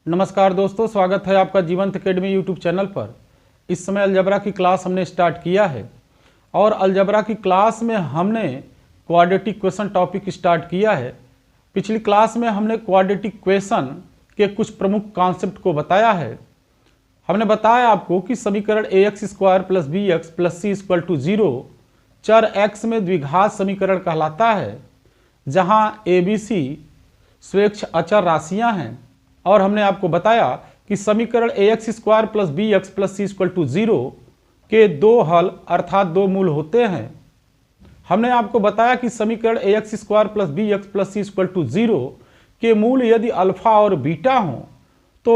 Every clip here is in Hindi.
नमस्कार दोस्तों, स्वागत है आपका जीवंत अकेडमी यूट्यूब चैनल पर। इस समय अलजबरा की क्लास हमने स्टार्ट किया है और अलजबरा की क्लास में हमने क्वाड्रेटिक क्वेश्चन टॉपिक स्टार्ट किया है। पिछली क्लास में हमने क्वाड्रेटिक क्वेश्चन के कुछ प्रमुख कॉन्सेप्ट को बताया है। हमने बताया आपको कि समीकरण ax² + bx + c = 0 चर x में द्विघात समीकरण कहलाता है, जहां abc स्वेच्छ अचर राशियां हैं। और हमने आपको बताया कि समीकरण ax² + bx + c = 0 के दो हल अर्थात दो मूल होते हैं। हमने आपको बताया कि समीकरण ax² + bx + c = 0 के मूल यदि अल्फा और बीटा हों तो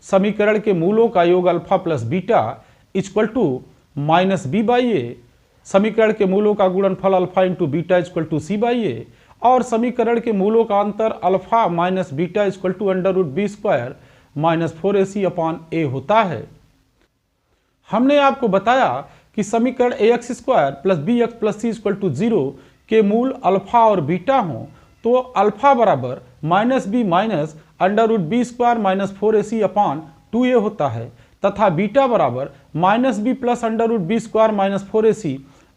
समीकरण के मूलों का योग अल्फा + बीटा = -b/a, समीकरण के मूलों का गुणनफल अल्फा × बीटा = c/a और समीकरण के मूलों का अंतर अल्फा - बीटा = √b² - 4ac/a होता है। हमने आपको बताया कि समीकरण ax² + bx + c = 0 के मूल अल्फा और बीटा हों तो अल्फा बराबर -b - √b² - 4ac/2a होता है तथा बीटा बराबर -b + √b² -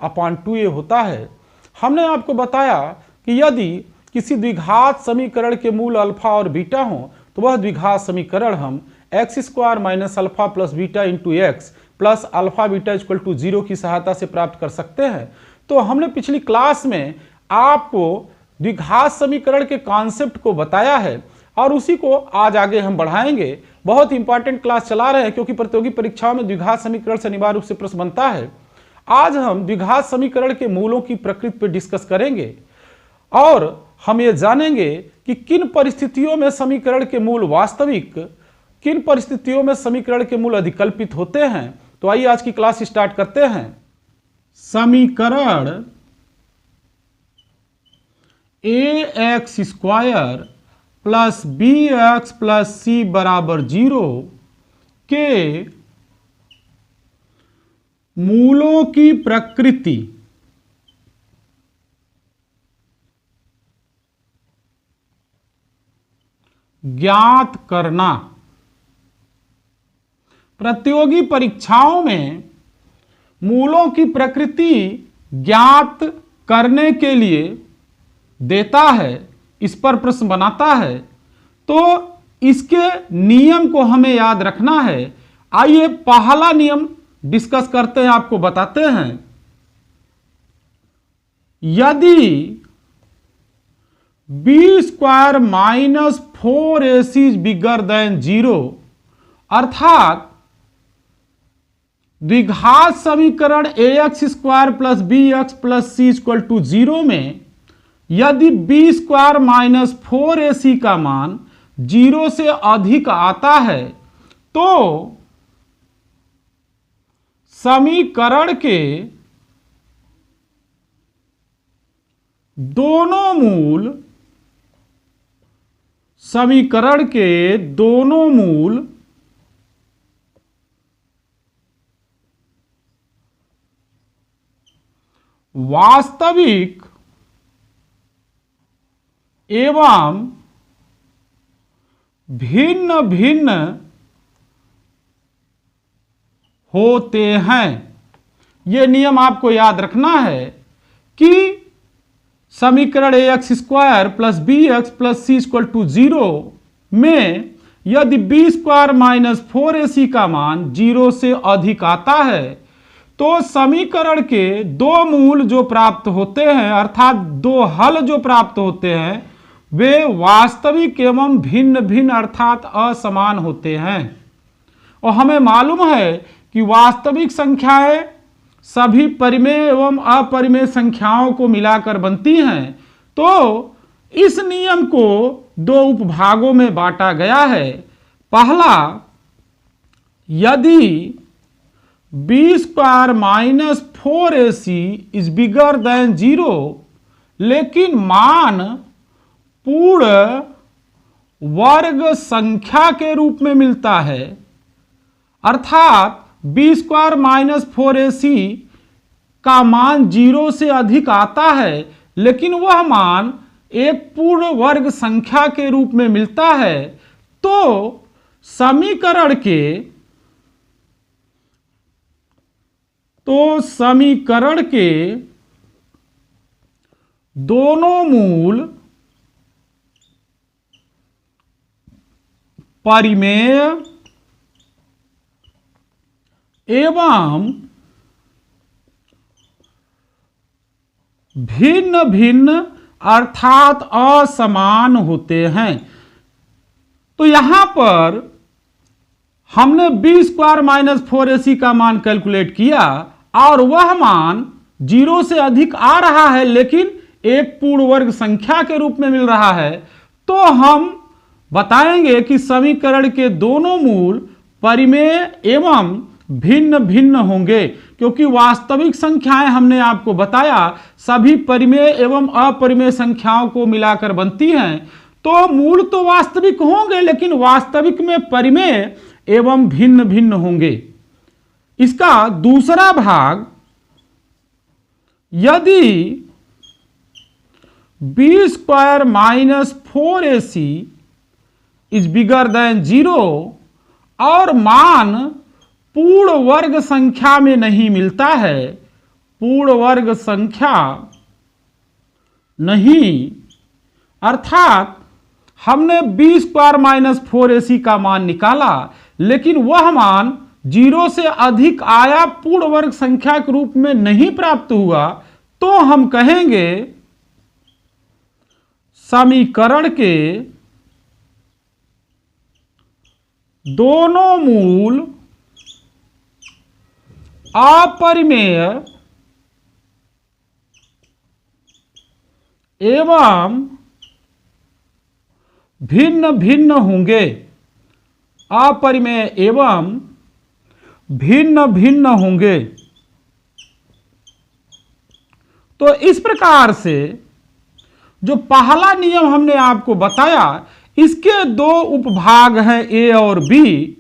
4ac/2a होता है। हमने आपको बताया कि यदि किसी द्विघात समीकरण के मूल अल्फा और बीटा हों तो वह द्विघात समीकरण हम x² - alpha + beta × x + alpha beta = 0 की सहायता से प्राप्त कर सकते हैं। तो हमने पिछली क्लास में आपको द्विघात समीकरण के कॉन्सेप्ट को बताया है और उसी को आज आगे हम बढ़ाएंगे। बहुत इंपॉर्टेंट क्लास चला रहे हैं क्योंकि प्रतियोगी परीक्षाओं में द्विघात समीकरण से अनिवार्य रूप से प्रश्न बनता है। आज हम द्विघात समीकरण के मूलों की प्रकृति पर डिस्कस करेंगे और हम ये जानेंगे कि किन परिस्थितियों में समीकरण के मूल वास्तविक, किन परिस्थितियों में समीकरण के मूल अधिकल्पित होते हैं। तो आइए आज की क्लास स्टार्ट करते हैं। समीकरण ax² + bx + c = 0 के मूलों की प्रकृति ज्ञात करना। प्रतियोगी परीक्षाओं में मूलों की प्रकृति ज्ञात करने के लिए देता है, इस पर प्रश्न बनाता है, तो इसके नियम को हमें याद रखना है। आइए पहला नियम डिस्कस करते हैं, आपको बताते हैं। यदि b² - 4ac > 0 अर्थात द्विघात समीकरण ax² + bx + c = 0 में यदि b² - 4ac का मान 0 से अधिक आता है तो समीकरण के दोनों मूल वास्तविक एवं भिन्न भिन्न होते हैं। यह नियम आपको याद रखना है कि समीकरण ax² + bx + c = 0 में यदि b² - 4ac का मान 0 से अधिक आता है तो समीकरण के दो मूल जो प्राप्त होते हैं अर्थात दो हल जो प्राप्त होते हैं वे वास्तविक एवं भिन्न भिन्न अर्थात असमान होते हैं। और हमें मालूम है कि वास्तविक संख्याएं सभी परिमेय एवं अपरिमेय संख्याओं को मिलाकर बनती हैं। तो इस नियम को दो उपभागों में बांटा गया है। पहला, यदि b² - 4ac > 0 लेकिन मान पूर्ण वर्ग संख्या के रूप में मिलता है, अर्थात b² - 4ac का मान 0 से अधिक आता है लेकिन वह मान एक पूर्ण वर्ग संख्या के रूप में मिलता है, तो समीकरण के दोनों मूल परिमेय एवं भिन्न भिन्न अर्थात असमान होते हैं। तो यहां पर हमने बी स्क्वायर माइनस 4ac का मान कैलकुलेट किया और वह मान 0 से अधिक आ रहा है, लेकिन एक पूर्ण वर्ग संख्या के रूप में मिल रहा है। तो हम बताएंगे कि समीकरण के दोनों मूल परिमेय एवं भिन्न भिन्न होंगे, क्योंकि वास्तविक संख्याएं हमने आपको बताया सभी परिमेय एवं अपरिमेय संख्याओं को मिलाकर बनती हैं। तो मूल तो वास्तविक होंगे, लेकिन वास्तविक में परिमेय एवं भिन्न भिन्न होंगे। इसका दूसरा भाग, यदि b square minus 4ac is bigger than 0 और मान पूर्ण वर्ग संख्या में नहीं मिलता है, पूर्ण वर्ग संख्या नहीं, अर्थात हमने बी स्क्वायर माइनस 4ac का मान निकाला, लेकिन वह मान 0 से अधिक आया, पूर्ण वर्ग संख्या के रूप में नहीं प्राप्त हुआ, तो हम कहेंगे समीकरण के दोनों मूल अपरिमेय एवं भिन्न भिन्न होंगे, अपरिमेय एवं भिन्न भिन्न होंगे। तो इस प्रकार से जो पहला नियम हमने आपको बताया, इसके दो उपभाग हैं ए और बी।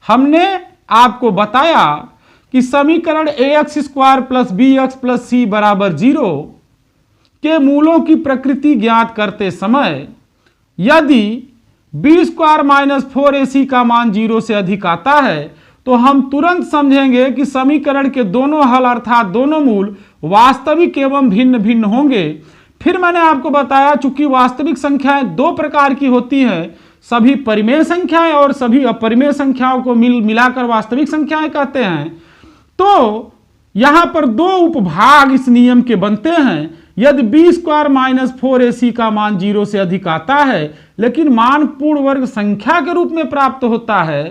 हमने आपको बताया कि समीकरण ax square plus B x plus C बराबर 0 के मूलों की प्रकृति ज्ञात करते समय यदि बी स्क्वायर माइनस 4ac का मान 0 से अधिक आता है, तो हम तुरंत समझेंगे कि समीकरण के दोनों हल अर्थात दोनों मूल वास्तविक एवं भिन्न भिन्न होंगे। फिर मैंने आपको बताया, चूंकि वास्तविक संख्याएं दो प्रकार की होती हैं, सभी परिमेय संख्याएं और सभी अपरिमेय संख्याओं को मिलाकर वास्तविक संख्याएं कहते हैं। तो यहां पर दो उपभाग इस नियम के बनते हैं। यदि बी स्क्वायर माइनस 4ac का मान 0 से अधिक आता है, लेकिन मान पूर्ण वर्ग संख्या के रूप में प्राप्त होता है,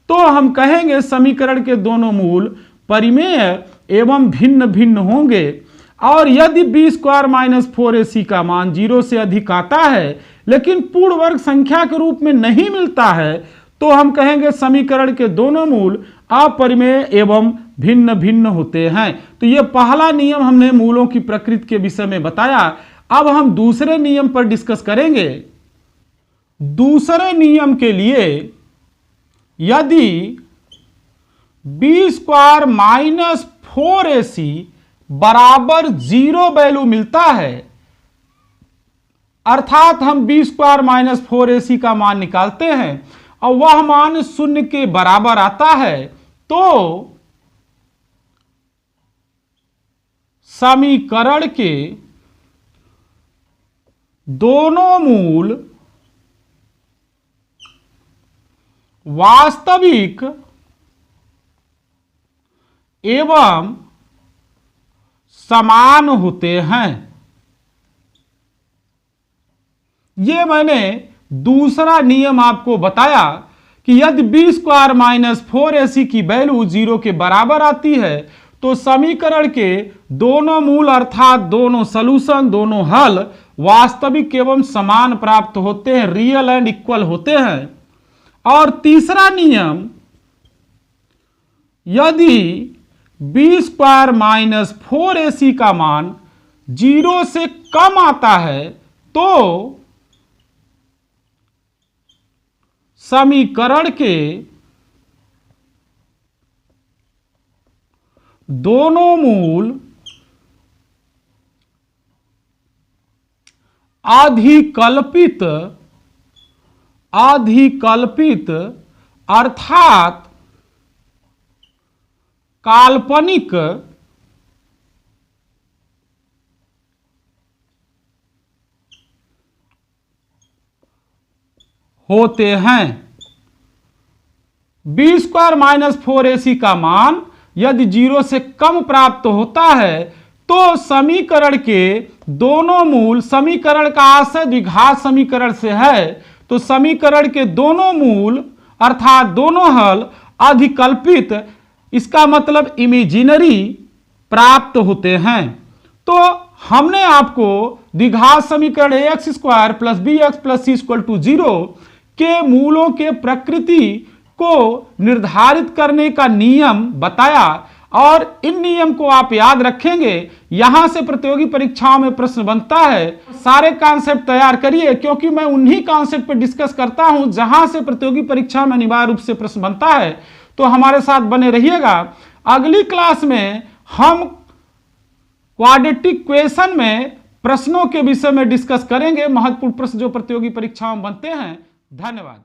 तो हम कहेंगे समीकरण के दोनों मूल परिमेय एवं भिन्न भिन्न होंगे। और यदि बी स्क्वायर माइनस 4ac का मान 0 से अधिक आता है, लेकिन पूर्ण वर्ग संख्या के रूप में नहीं मिलता है, तो हम कहेंगे समीकरण के दोनों मूल अपरिमेय एवं भिन्न भिन्न होते हैं। तो यह पहला नियम हमने मूलों की प्रकृति के विषय में बताया। अब हम दूसरे नियम पर डिस्कस करेंगे। दूसरे नियम के लिए यदि बी स्क्वायर माइनस 4ac बराबर 0 वैल्यू मिलता है, अर्थात हम बी स्क्वायर माइनस 4ac का मान निकालते हैं और वह मान 0 के बराबर आता है, तो समीकरण के दोनों मूल वास्तविक एवं समान होते हैं। यह मैंने दूसरा नियम आपको बताया कि यदि बी स्क्वायर माइनस 4ac की वैल्यू 0 के बराबर आती है, तो समीकरण के दोनों मूल अर्थात दोनों सॉल्यूशन, दोनों हल वास्तविक एवं समान प्राप्त होते हैं, रियल एंड इक्वल होते हैं। और तीसरा नियम, यदि बी स्क्वायर माइनस 4ac का मान 0 से कम आता है, तो समीकरण के दोनों मूल अधिकल्पित अर्थात काल्पनिक होते हैं। बी स्क्वायर माइनस 4ac का मान यदि 0 से कम प्राप्त होता है तो समीकरण के दोनों मूल, समीकरण का आशय द्विघात समीकरण से है, तो समीकरण के दोनों मूल अर्थात दोनों हल अधिकल्पित, इसका मतलब इमेजिनरी प्राप्त होते हैं। तो हमने आपको द्विघात समीकरण ax square plus B x plus c equal to 0 के मूलों के प्रकृति को निर्धारित करने का नियम बताया और इन नियम को आप याद रखेंगे। यहां से प्रतियोगी परीक्षाओं में प्रश्न बनता है। सारे कॉन्सेप्ट तैयार करिए क्योंकि मैं उन्हीं कॉन्सेप्ट पर डिस्कस करता हूं जहां से प्रतियोगी परीक्षा में अनिवार्य रूप से प्रश्न बनता है। तो हमारे साथ बने रहिएगा। अगली क्लास में हम क्वाड्रेटिक इक्वेशन में प्रश्नों के विषय में डिस्कस करेंगे, महत्वपूर्ण प्रश्न जो प्रतियोगी परीक्षाओं में बनते हैं। धन्यवाद।